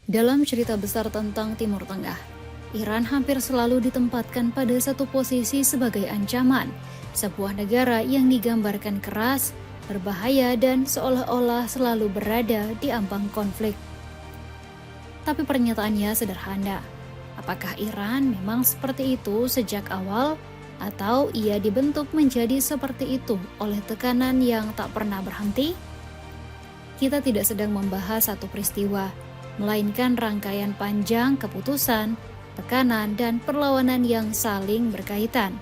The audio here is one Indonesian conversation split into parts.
Dalam cerita besar tentang Timur Tengah, Iran hampir selalu ditempatkan pada satu posisi sebagai ancaman, sebuah negara yang digambarkan keras, berbahaya dan seolah-olah selalu berada di ambang konflik. Tapi pernyataannya sederhana. Apakah Iran memang seperti itu sejak awal, atau ia dibentuk menjadi seperti itu oleh tekanan yang tak pernah berhenti? Kita tidak sedang membahas satu peristiwa, melainkan rangkaian panjang keputusan, tekanan, dan perlawanan yang saling berkaitan.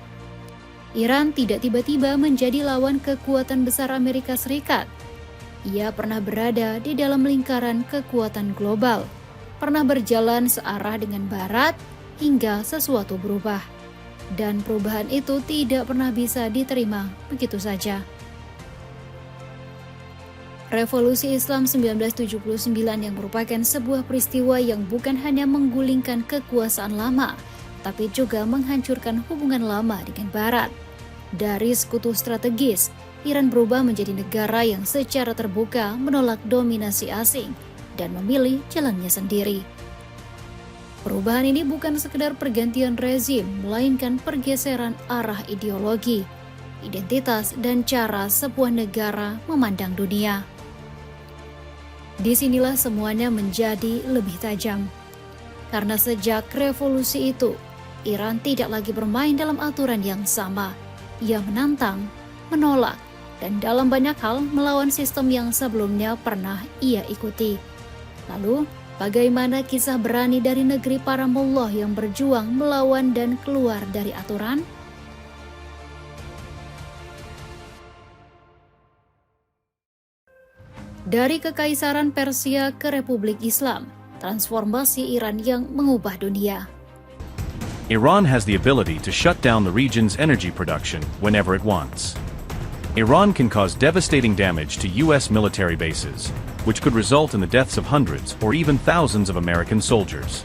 Iran tidak tiba-tiba menjadi lawan kekuatan besar Amerika Serikat. Ia pernah berada di dalam lingkaran kekuatan global, pernah berjalan searah dengan Barat hingga sesuatu berubah. Dan perubahan itu tidak pernah bisa diterima begitu saja. Revolusi Islam 1979 yang merupakan sebuah peristiwa yang bukan hanya menggulingkan kekuasaan lama, tapi juga menghancurkan hubungan lama dengan Barat. Dari sekutu strategis, Iran berubah menjadi negara yang secara terbuka menolak dominasi asing dan memilih jalannya sendiri. Perubahan ini bukan sekedar pergantian rezim, melainkan pergeseran arah ideologi, identitas, dan cara sebuah negara memandang dunia. Disinilah semuanya menjadi lebih tajam. Karena sejak revolusi itu, Iran tidak lagi bermain dalam aturan yang sama. Ia menantang, menolak, dan dalam banyak hal melawan sistem yang sebelumnya pernah ia ikuti. Lalu, bagaimana kisah berani dari negeri para mullah yang berjuang melawan dan keluar dari aturan? Dari Kekaisaran Persia ke Republik Islam, transformasi Iran yang mengubah dunia. Iran has the ability to shut down the region's energy production whenever it wants. Iran can cause devastating damage to U.S. military bases, which could result in the deaths of hundreds or even thousands of American soldiers.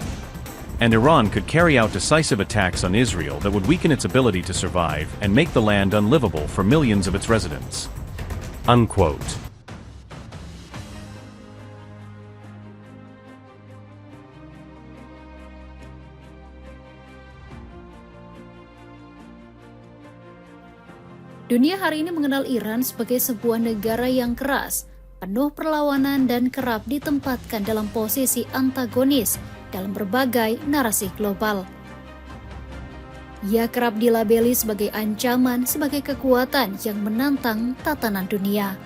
And Iran could carry out decisive attacks on Israel that would weaken its ability to survive and make the land unlivable for millions of its residents. Unquote. Dunia hari ini mengenal Iran sebagai sebuah negara yang keras, penuh perlawanan dan kerap ditempatkan dalam posisi antagonis dalam berbagai narasi global. Ia kerap dilabeli sebagai ancaman, sebagai kekuatan yang menantang tatanan dunia,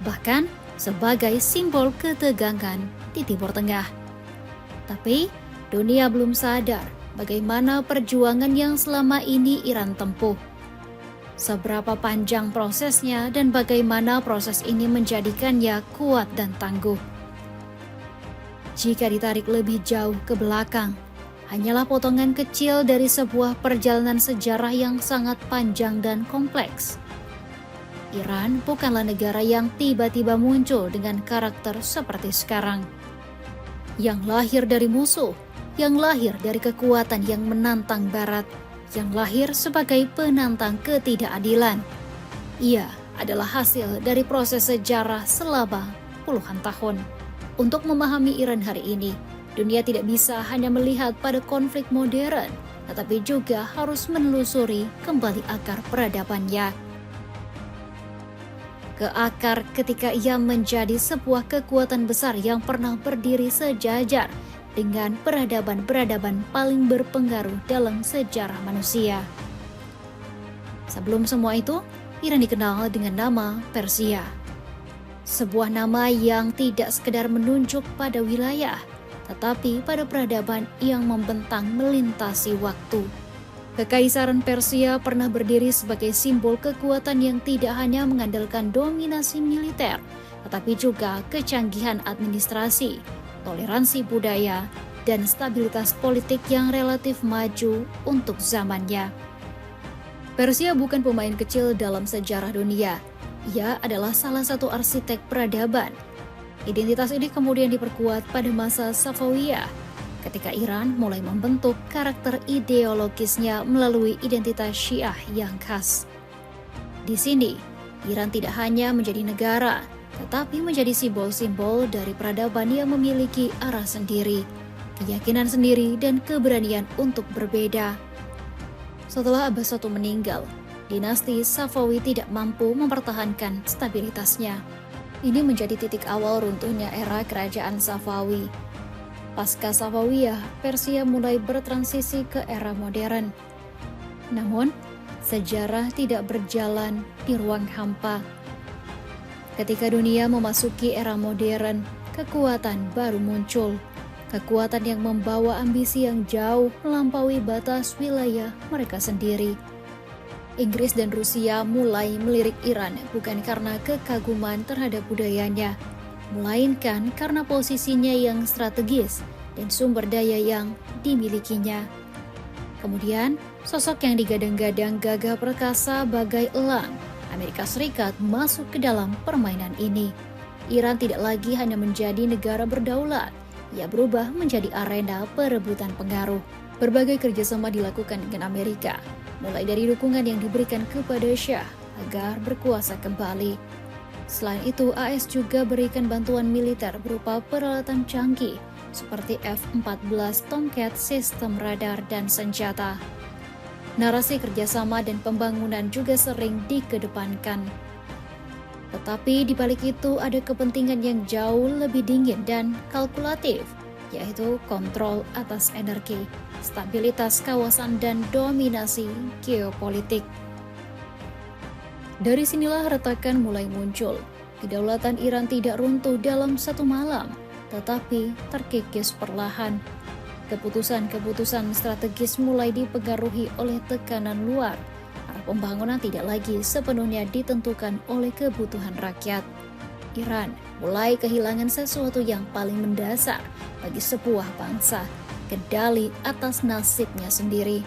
bahkan sebagai simbol ketegangan di Timur Tengah. Tapi, dunia belum sadar bagaimana perjuangan yang selama ini Iran tempuh. Seberapa panjang prosesnya dan bagaimana proses ini menjadikannya kuat dan tangguh. Jika ditarik lebih jauh ke belakang, hanyalah potongan kecil dari sebuah perjalanan sejarah yang sangat panjang dan kompleks. Iran bukanlah negara yang tiba-tiba muncul dengan karakter seperti sekarang. Yang lahir dari musuh, yang lahir dari kekuatan yang menantang Barat, yang lahir sebagai penantang ketidakadilan. Ia adalah hasil dari proses sejarah selama puluhan tahun. Untuk memahami Iran hari ini, dunia tidak bisa hanya melihat pada konflik modern, tetapi juga harus menelusuri kembali akar peradabannya. Ke akar ketika ia menjadi sebuah kekuatan besar yang pernah berdiri sejajar dengan peradaban-peradaban paling berpengaruh dalam sejarah manusia. Sebelum semua itu, Iran dikenal dengan nama Persia. Sebuah nama yang tidak sekedar menunjuk pada wilayah, tetapi pada peradaban yang membentang melintasi waktu. Kekaisaran Persia pernah berdiri sebagai simbol kekuatan yang tidak hanya mengandalkan dominasi militer, tetapi juga kecanggihan administrasi, toleransi budaya, dan stabilitas politik yang relatif maju untuk zamannya. Persia bukan pemain kecil dalam sejarah dunia. Ia adalah salah satu arsitek peradaban. Identitas ini kemudian diperkuat pada masa Safawiyah, ketika Iran mulai membentuk karakter ideologisnya melalui identitas Syiah yang khas. Di sini, Iran tidak hanya menjadi negara, tetapi menjadi simbol-simbol dari peradaban yang memiliki arah sendiri, keyakinan sendiri, dan keberanian untuk berbeda. Setelah Abbas I meninggal, dinasti Safawi tidak mampu mempertahankan stabilitasnya. Ini menjadi titik awal runtuhnya era kerajaan Safawi. Pasca Safawiyah, Persia mulai bertransisi ke era modern. Namun, sejarah tidak berjalan di ruang hampa. Ketika dunia memasuki era modern, kekuatan baru muncul. Kekuatan yang membawa ambisi yang jauh melampaui batas wilayah mereka sendiri. Inggris dan Rusia mulai melirik Iran bukan karena kekaguman terhadap budayanya, melainkan karena posisinya yang strategis dan sumber daya yang dimilikinya. Kemudian, sosok yang digadang-gadang gagah perkasa bagai elang, Amerika Serikat masuk ke dalam permainan ini. Iran tidak lagi hanya menjadi negara berdaulat, ia berubah menjadi arena perebutan pengaruh. Berbagai kerjasama dilakukan dengan Amerika, mulai dari dukungan yang diberikan kepada Shah agar berkuasa kembali. Selain itu, AS juga berikan bantuan militer berupa peralatan canggih seperti F-14 Tomcat, sistem radar, dan senjata. Narasi kerjasama dan pembangunan juga sering dikedepankan. Tetapi di balik itu ada kepentingan yang jauh lebih dingin dan kalkulatif, yaitu kontrol atas energi, stabilitas kawasan, dan dominasi geopolitik. Dari sinilah retakan mulai muncul. Kedaulatan Iran tidak runtuh dalam satu malam, tetapi terkikis perlahan. Keputusan-keputusan strategis mulai dipengaruhi oleh tekanan luar. Arah pembangunan tidak lagi sepenuhnya ditentukan oleh kebutuhan rakyat. Iran mulai kehilangan sesuatu yang paling mendasar bagi sebuah bangsa, kendali atas nasibnya sendiri.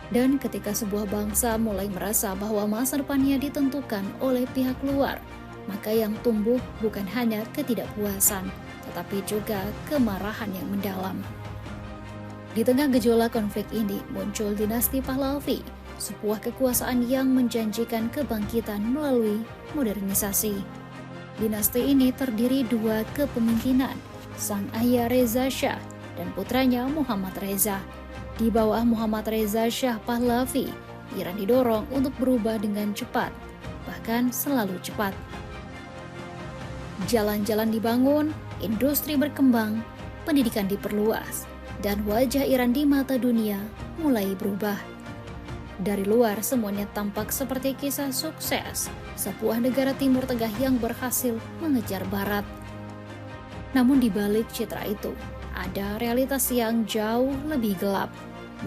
Dan ketika sebuah bangsa mulai merasa bahwa masa depannya ditentukan oleh pihak luar, maka yang tumbuh bukan hanya ketidakpuasan, tetapi juga kemarahan yang mendalam. Di tengah gejolak konflik ini muncul dinasti Pahlavi, sebuah kekuasaan yang menjanjikan kebangkitan melalui modernisasi. Dinasti ini terdiri dua kepemimpinan, sang ayah Reza Shah dan putranya Muhammad Reza. Di bawah Muhammad Reza Shah Pahlavi, Iran didorong untuk berubah dengan cepat, bahkan selalu cepat. Jalan-jalan dibangun, industri berkembang, pendidikan diperluas, dan wajah Iran di mata dunia mulai berubah. Dari luar semuanya tampak seperti kisah sukses, sebuah negara Timur Tengah yang berhasil mengejar Barat. Namun di balik citra itu, ada realitas yang jauh lebih gelap.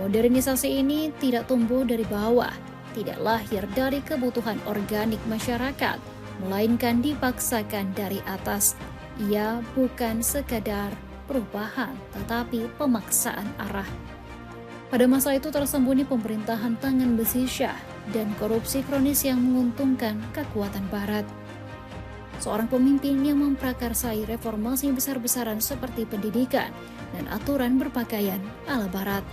Modernisasi ini tidak tumbuh dari bawah, tidak lahir dari kebutuhan organik masyarakat, melainkan dipaksakan dari atas. Ia bukan sekadar perubahan, tetapi pemaksaan arah. Pada masa itu tersembunyi pemerintahan tangan besi Shah dan korupsi kronis yang menguntungkan kekuatan Barat. Seorang pemimpin yang memprakarsai reformasi besar-besaran seperti pendidikan dan aturan berpakaian ala Barat.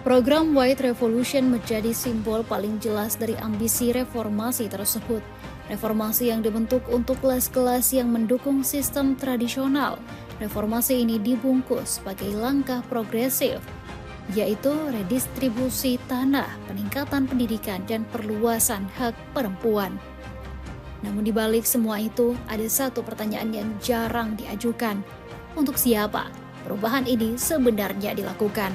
Program White Revolution menjadi simbol paling jelas dari ambisi reformasi tersebut. Reformasi yang dibentuk untuk kelas-kelas yang mendukung sistem tradisional. Reformasi ini dibungkus sebagai langkah progresif, yaitu redistribusi tanah, peningkatan pendidikan, dan perluasan hak perempuan. Namun di balik semua itu, ada satu pertanyaan yang jarang diajukan. Untuk siapa perubahan ini sebenarnya dilakukan?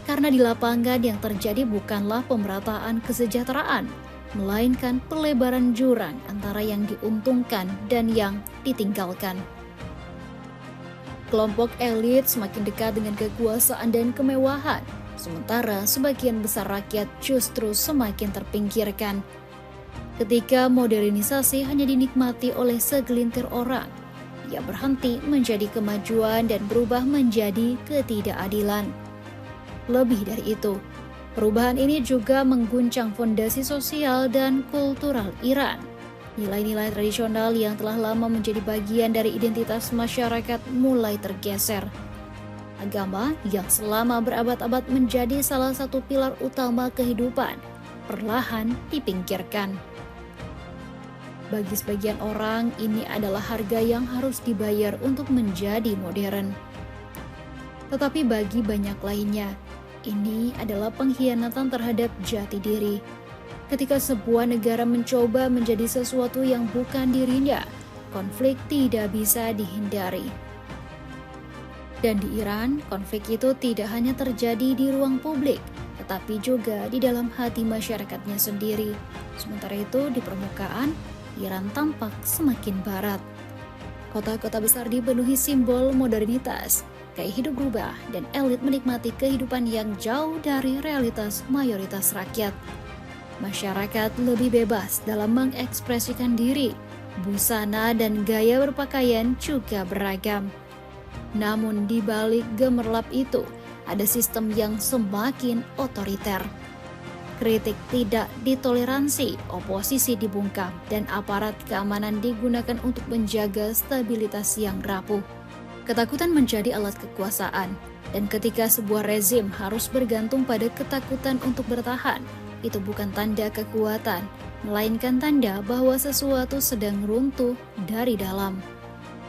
Karena di lapangan yang terjadi bukanlah pemerataan kesejahteraan, melainkan pelebaran jurang antara yang diuntungkan dan yang ditinggalkan. Kelompok elit semakin dekat dengan kekuasaan dan kemewahan, sementara sebagian besar rakyat justru semakin terpinggirkan. Ketika modernisasi hanya dinikmati oleh segelintir orang, ia berhenti menjadi kemajuan dan berubah menjadi ketidakadilan. Lebih dari itu, perubahan ini juga mengguncang fondasi sosial dan kultural Iran. Nilai-nilai tradisional yang telah lama menjadi bagian dari identitas masyarakat mulai tergeser. Agama yang selama berabad-abad menjadi salah satu pilar utama kehidupan, perlahan dipinggirkan. Bagi sebagian orang, ini adalah harga yang harus dibayar untuk menjadi modern. Tetapi bagi banyak lainnya, ini adalah pengkhianatan terhadap jati diri. Ketika sebuah negara mencoba menjadi sesuatu yang bukan dirinya, konflik tidak bisa dihindari. Dan di Iran, konflik itu tidak hanya terjadi di ruang publik, tetapi juga di dalam hati masyarakatnya sendiri. Sementara itu, di permukaan, Iran tampak semakin barat. Kota-kota besar dipenuhi simbol modernitas, gaya hidup berubah, dan elit menikmati kehidupan yang jauh dari realitas mayoritas rakyat. Masyarakat lebih bebas dalam mengekspresikan diri, busana dan gaya berpakaian juga beragam. Namun di balik gemerlap itu, ada sistem yang semakin otoriter. Kritik tidak ditoleransi, oposisi dibungkam, dan aparat keamanan digunakan untuk menjaga stabilitas yang rapuh. Ketakutan menjadi alat kekuasaan, dan ketika sebuah rezim harus bergantung pada ketakutan untuk bertahan, itu bukan tanda kekuatan, melainkan tanda bahwa sesuatu sedang runtuh dari dalam.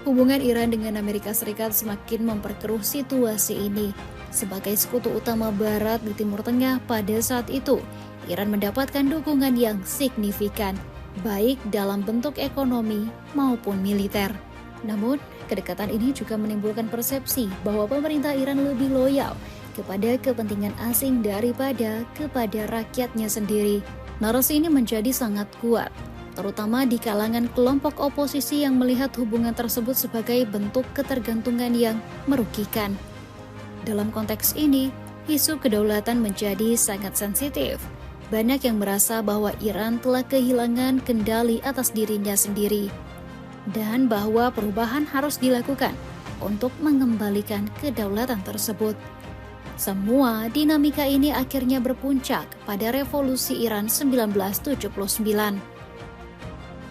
Hubungan Iran dengan Amerika Serikat semakin memperkeruh situasi ini. Sebagai sekutu utama Barat di Timur Tengah pada saat itu, Iran mendapatkan dukungan yang signifikan, baik dalam bentuk ekonomi maupun militer. Namun, kedekatan ini juga menimbulkan persepsi bahwa pemerintah Iran lebih loyal kepada kepentingan asing daripada kepada rakyatnya sendiri. Narasi ini menjadi sangat kuat, terutama di kalangan kelompok oposisi yang melihat hubungan tersebut sebagai bentuk ketergantungan yang merugikan. Dalam konteks ini, isu kedaulatan menjadi sangat sensitif. Banyak yang merasa bahwa Iran telah kehilangan kendali atas dirinya sendiri, dan bahwa perubahan harus dilakukan untuk mengembalikan kedaulatan tersebut. Semua dinamika ini akhirnya berpuncak pada revolusi Iran 1979.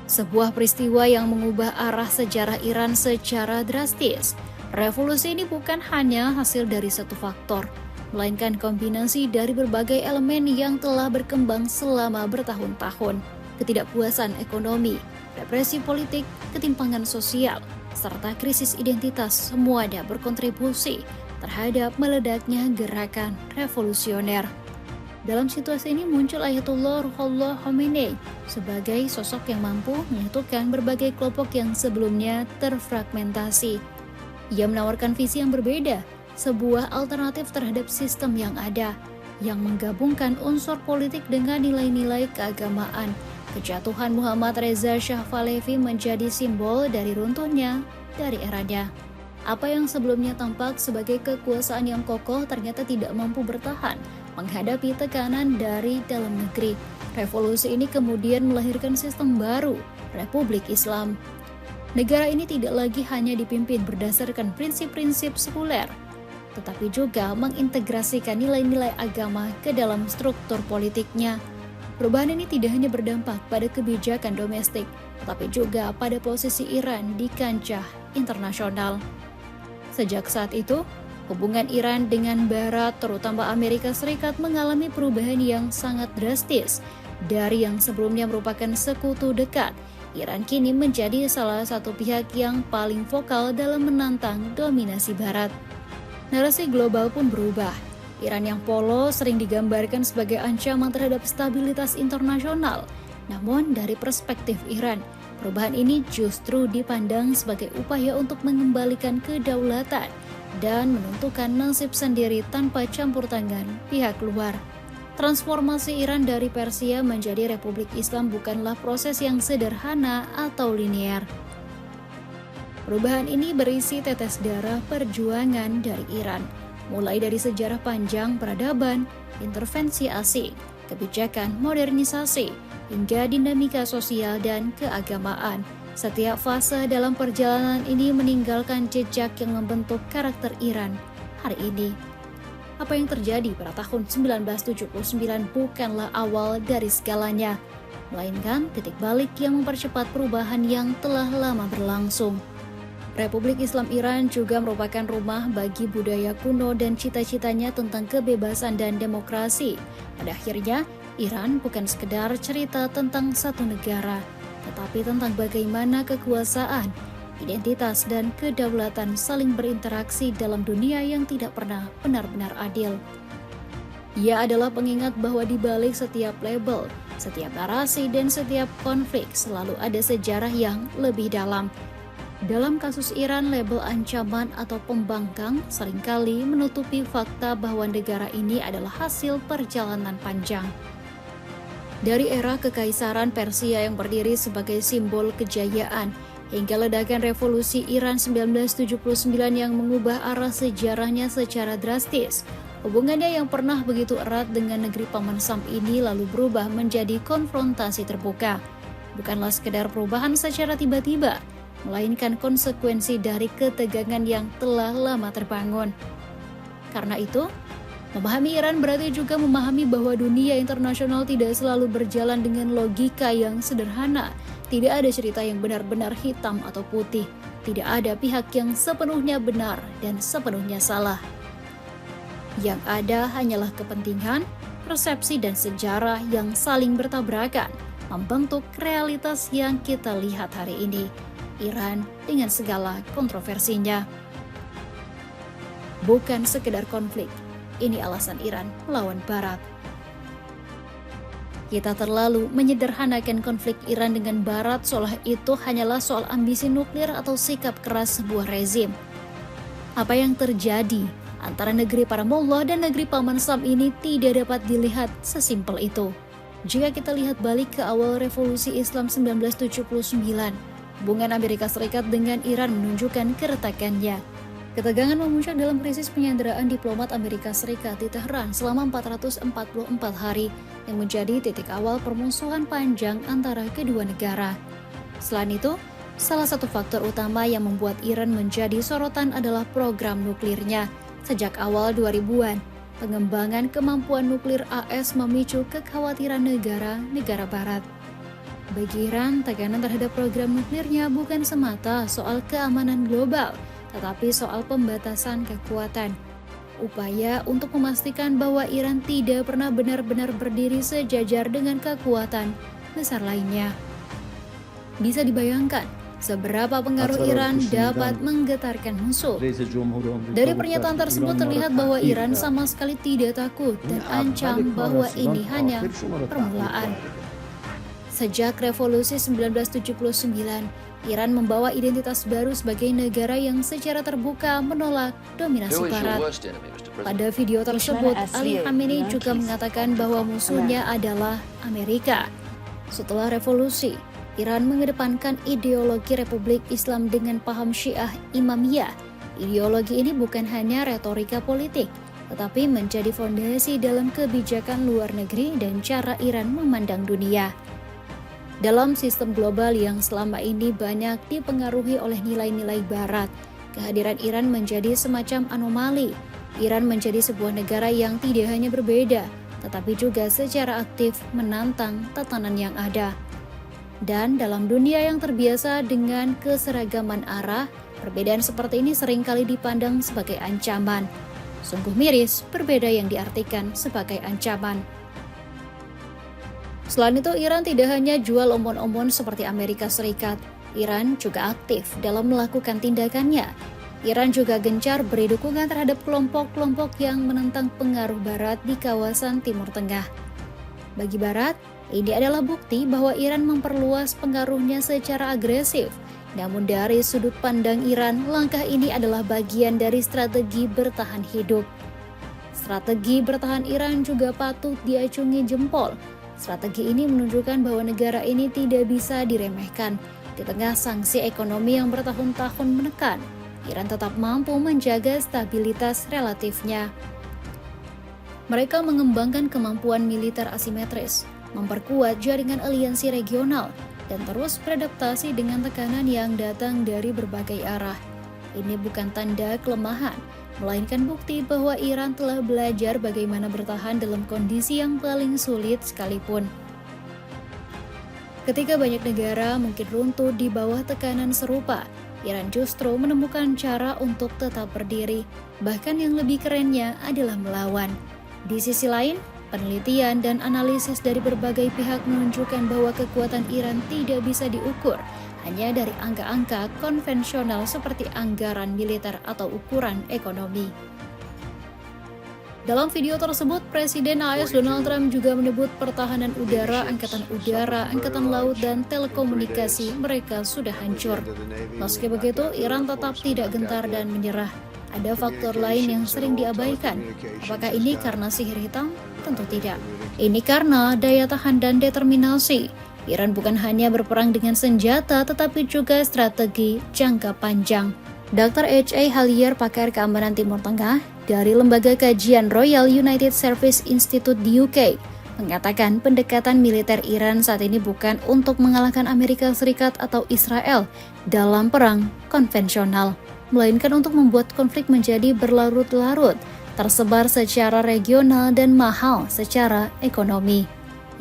Sebuah peristiwa yang mengubah arah sejarah Iran secara drastis. Revolusi ini bukan hanya hasil dari satu faktor, melainkan kombinasi dari berbagai elemen yang telah berkembang selama bertahun-tahun. Ketidakpuasan ekonomi, represi politik, ketimpangan sosial, serta krisis identitas semuanya berkontribusi terhadap meledaknya gerakan revolusioner. Dalam situasi ini muncul Ayatullah Ruhollah Khomeini sebagai sosok yang mampu menyatukan berbagai kelompok yang sebelumnya terfragmentasi. Ia menawarkan visi yang berbeda, sebuah alternatif terhadap sistem yang ada, yang menggabungkan unsur politik dengan nilai-nilai keagamaan. Kejatuhan Muhammad Reza Shah Pahlavi menjadi simbol dari runtuhnya dari eranya. Apa yang sebelumnya tampak sebagai kekuasaan yang kokoh ternyata tidak mampu bertahan menghadapi tekanan dari dalam negeri. Revolusi ini kemudian melahirkan sistem baru, Republik Islam. Negara ini tidak lagi hanya dipimpin berdasarkan prinsip-prinsip sekuler, tetapi juga mengintegrasikan nilai-nilai agama ke dalam struktur politiknya. Perubahan ini tidak hanya berdampak pada kebijakan domestik, tetapi juga pada posisi Iran di kancah internasional. Sejak saat itu, hubungan Iran dengan Barat, terutama Amerika Serikat, mengalami perubahan yang sangat drastis. Dari yang sebelumnya merupakan sekutu dekat, Iran kini menjadi salah satu pihak yang paling vokal dalam menantang dominasi Barat. Narasi global pun berubah. Iran yang polos sering digambarkan sebagai ancaman terhadap stabilitas internasional. Namun dari perspektif Iran, perubahan ini justru dipandang sebagai upaya untuk mengembalikan kedaulatan dan menentukan nasib sendiri tanpa campur tangan pihak luar. Transformasi Iran dari Persia menjadi Republik Islam bukanlah proses yang sederhana atau linear. Perubahan ini berisi tetes darah perjuangan dari Iran, mulai dari sejarah panjang peradaban, intervensi asing, kebijakan modernisasi, hingga dinamika sosial dan keagamaan. Setiap fase dalam perjalanan ini meninggalkan jejak yang membentuk karakter Iran hari ini. Apa yang terjadi pada tahun 1979 bukanlah awal dari segalanya, melainkan titik balik yang mempercepat perubahan yang telah lama berlangsung. Republik Islam Iran juga merupakan rumah bagi budaya kuno dan cita-citanya tentang kebebasan dan demokrasi. Pada akhirnya, Iran bukan sekedar cerita tentang satu negara, tetapi tentang bagaimana kekuasaan, identitas, dan kedaulatan saling berinteraksi dalam dunia yang tidak pernah benar-benar adil. Ia adalah pengingat bahwa di balik setiap label, setiap narasi, dan setiap konflik selalu ada sejarah yang lebih dalam. Dalam kasus Iran, label ancaman atau pembangkang seringkali menutupi fakta bahwa negara ini adalah hasil perjalanan panjang. Dari era kekaisaran Persia yang berdiri sebagai simbol kejayaan, hingga ledakan revolusi Iran 1979 yang mengubah arah sejarahnya secara drastis, hubungannya yang pernah begitu erat dengan negeri Paman Sam ini lalu berubah menjadi konfrontasi terbuka. Bukanlah sekedar perubahan secara tiba-tiba, melainkan konsekuensi dari ketegangan yang telah lama terbangun. Karena itu, memahami Iran berarti juga memahami bahwa dunia internasional tidak selalu berjalan dengan logika yang sederhana. Tidak ada cerita yang benar-benar hitam atau putih. Tidak ada pihak yang sepenuhnya benar dan sepenuhnya salah. Yang ada hanyalah kepentingan, persepsi, dan sejarah yang saling bertabrakan, membentuk realitas yang kita lihat hari ini. Iran dengan segala kontroversinya. Bukan sekedar konflik, ini alasan Iran melawan Barat. Kita terlalu menyederhanakan konflik Iran dengan Barat seolah itu hanyalah soal ambisi nuklir atau sikap keras sebuah rezim. Apa yang terjadi antara negeri para mullah dan negeri Paman Sam ini tidak dapat dilihat sesimpel itu. Jika kita lihat balik ke awal revolusi Islam 1979, hubungan Amerika Serikat dengan Iran menunjukkan keretakannya. Ketegangan memuncak dalam krisis penyanderaan diplomat Amerika Serikat di Teheran selama 444 hari yang menjadi titik awal permusuhan panjang antara kedua negara. Selain itu, salah satu faktor utama yang membuat Iran menjadi sorotan adalah program nuklirnya. Sejak awal 2000-an, pengembangan kemampuan nuklir AS memicu kekhawatiran negara-negara Barat. Bagi Iran, tekanan terhadap program nuklirnya bukan semata soal keamanan global, tetapi soal pembatasan kekuatan. Upaya untuk memastikan bahwa Iran tidak pernah benar-benar berdiri sejajar dengan kekuatan besar lainnya. Bisa dibayangkan seberapa pengaruh Iran dapat menggetarkan musuh. Dari pernyataan tersebut terlihat bahwa Iran sama sekali tidak takut dan ancam bahwa ini hanya permulaan. Sejak revolusi 1979, Iran membawa identitas baru sebagai negara yang secara terbuka menolak dominasi Barat. Pada video tersebut, Ali Khamenei juga mengatakan bahwa musuhnya adalah Amerika. Setelah revolusi, Iran mengedepankan ideologi Republik Islam dengan paham Syiah Imamiyah. Ideologi ini bukan hanya retorika politik, tetapi menjadi fondasi dalam kebijakan luar negeri dan cara Iran memandang dunia. Dalam sistem global yang selama ini banyak dipengaruhi oleh nilai-nilai Barat, kehadiran Iran menjadi semacam anomali. Iran menjadi sebuah negara yang tidak hanya berbeda, tetapi juga secara aktif menantang tatanan yang ada. Dan dalam dunia yang terbiasa dengan keseragaman arah, perbedaan seperti ini seringkali dipandang sebagai ancaman. Sungguh miris berbeda yang diartikan sebagai ancaman. Selain itu, Iran tidak hanya jual omongan-omongan seperti Amerika Serikat. Iran juga aktif dalam melakukan tindakannya. Iran juga gencar beri dukungan terhadap kelompok-kelompok yang menentang pengaruh Barat di kawasan Timur Tengah. Bagi Barat, ini adalah bukti bahwa Iran memperluas pengaruhnya secara agresif. Namun dari sudut pandang Iran, langkah ini adalah bagian dari strategi bertahan hidup. Strategi bertahan Iran juga patut diacungi jempol. Strategi ini menunjukkan bahwa negara ini tidak bisa diremehkan. Di tengah sanksi ekonomi yang bertahun-tahun menekan, Iran tetap mampu menjaga stabilitas relatifnya. Mereka mengembangkan kemampuan militer asimetris, memperkuat jaringan aliansi regional, dan terus beradaptasi dengan tekanan yang datang dari berbagai arah. Ini bukan tanda kelemahan, melainkan bukti bahwa Iran telah belajar bagaimana bertahan dalam kondisi yang paling sulit sekalipun. Ketika banyak negara mungkin runtuh di bawah tekanan serupa, Iran justru menemukan cara untuk tetap berdiri. Bahkan yang lebih kerennya adalah melawan. Di sisi lain, penelitian dan analisis dari berbagai pihak menunjukkan bahwa kekuatan Iran tidak bisa diukur hanya dari angka-angka konvensional seperti anggaran militer atau ukuran ekonomi. Dalam video tersebut, Presiden AS Donald Trump juga menyebut pertahanan udara, angkatan laut, dan telekomunikasi mereka sudah hancur. Meski begitu, Iran tetap tidak gentar dan menyerah. Ada faktor lain yang sering diabaikan. Apakah ini karena sihir hitam? Tentu tidak. Ini karena daya tahan dan determinasi. Iran bukan hanya berperang dengan senjata, tetapi juga strategi jangka panjang. Dr. H.A. Halier, pakar keamanan Timur Tengah dari Lembaga Kajian Royal United Service Institute di UK, mengatakan pendekatan militer Iran saat ini bukan untuk mengalahkan Amerika Serikat atau Israel dalam perang konvensional, melainkan untuk membuat konflik menjadi berlarut-larut, tersebar secara regional dan mahal secara ekonomi.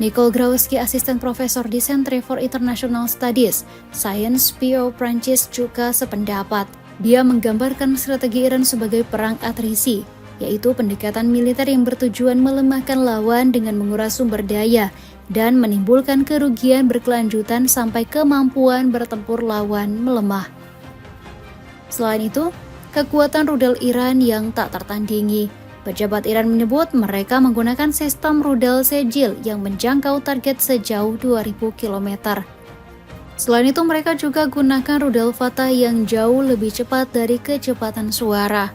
Nicole Grauski, asisten profesor di Centre for International Studies, Sciences Po Prancis, juga sependapat. Dia menggambarkan strategi Iran sebagai perang atrisi, yaitu pendekatan militer yang bertujuan melemahkan lawan dengan menguras sumber daya dan menimbulkan kerugian berkelanjutan sampai kemampuan bertempur lawan melemah. Selain itu, kekuatan rudal Iran yang tak tertandingi. Pejabat Iran menyebut mereka menggunakan sistem rudal Sejil yang menjangkau target sejauh 2000 km. Selain itu, mereka juga gunakan rudal Fatah yang jauh lebih cepat dari kecepatan suara.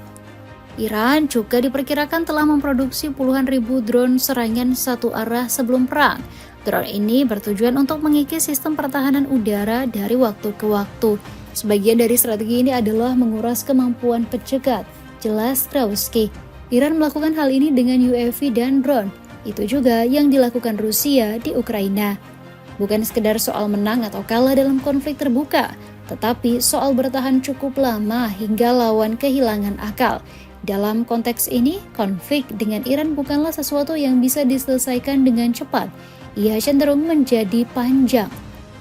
Iran juga diperkirakan telah memproduksi puluhan ribu drone serangan satu arah sebelum perang. Drone ini bertujuan untuk mengikis sistem pertahanan udara dari waktu ke waktu. Sebagian dari strategi ini adalah menguras kemampuan pencegat, jelas Grauski. Iran melakukan hal ini dengan UAV dan drone. Itu juga yang dilakukan Rusia di Ukraina. Bukan sekedar soal menang atau kalah dalam konflik terbuka, tetapi soal bertahan cukup lama hingga lawan kehilangan akal. Dalam konteks ini, konflik dengan Iran bukanlah sesuatu yang bisa diselesaikan dengan cepat. Ia cenderung menjadi panjang,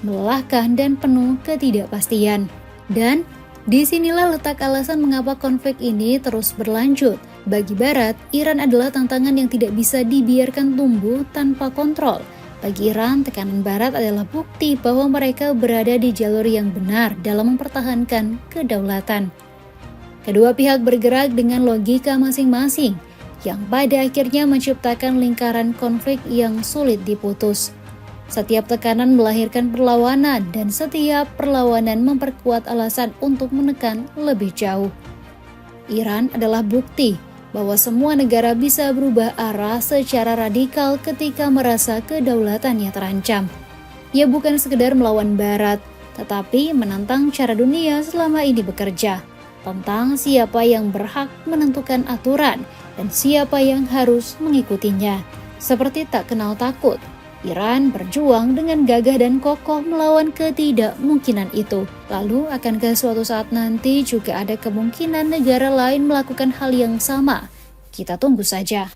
melelahkan, dan penuh ketidakpastian. Dan disinilah letak alasan mengapa konflik ini terus berlanjut. Bagi Barat, Iran adalah tantangan yang tidak bisa dibiarkan tumbuh tanpa kontrol. Bagi Iran, tekanan Barat adalah bukti bahwa mereka berada di jalur yang benar dalam mempertahankan kedaulatan. Kedua pihak bergerak dengan logika masing-masing, yang pada akhirnya menciptakan lingkaran konflik yang sulit diputus. Setiap tekanan melahirkan perlawanan, dan setiap perlawanan memperkuat alasan untuk menekan lebih jauh. Iran adalah bukti bahwa semua negara bisa berubah arah secara radikal ketika merasa kedaulatannya terancam. Ia bukan sekedar melawan Barat, tetapi menantang cara dunia selama ini bekerja, tentang siapa yang berhak menentukan aturan dan siapa yang harus mengikutinya. Seperti tak kenal takut, Iran berjuang dengan gagah dan kokoh melawan ketidakmungkinan itu. Lalu, akankah suatu saat nanti juga ada kemungkinan negara lain melakukan hal yang sama? Kita tunggu saja.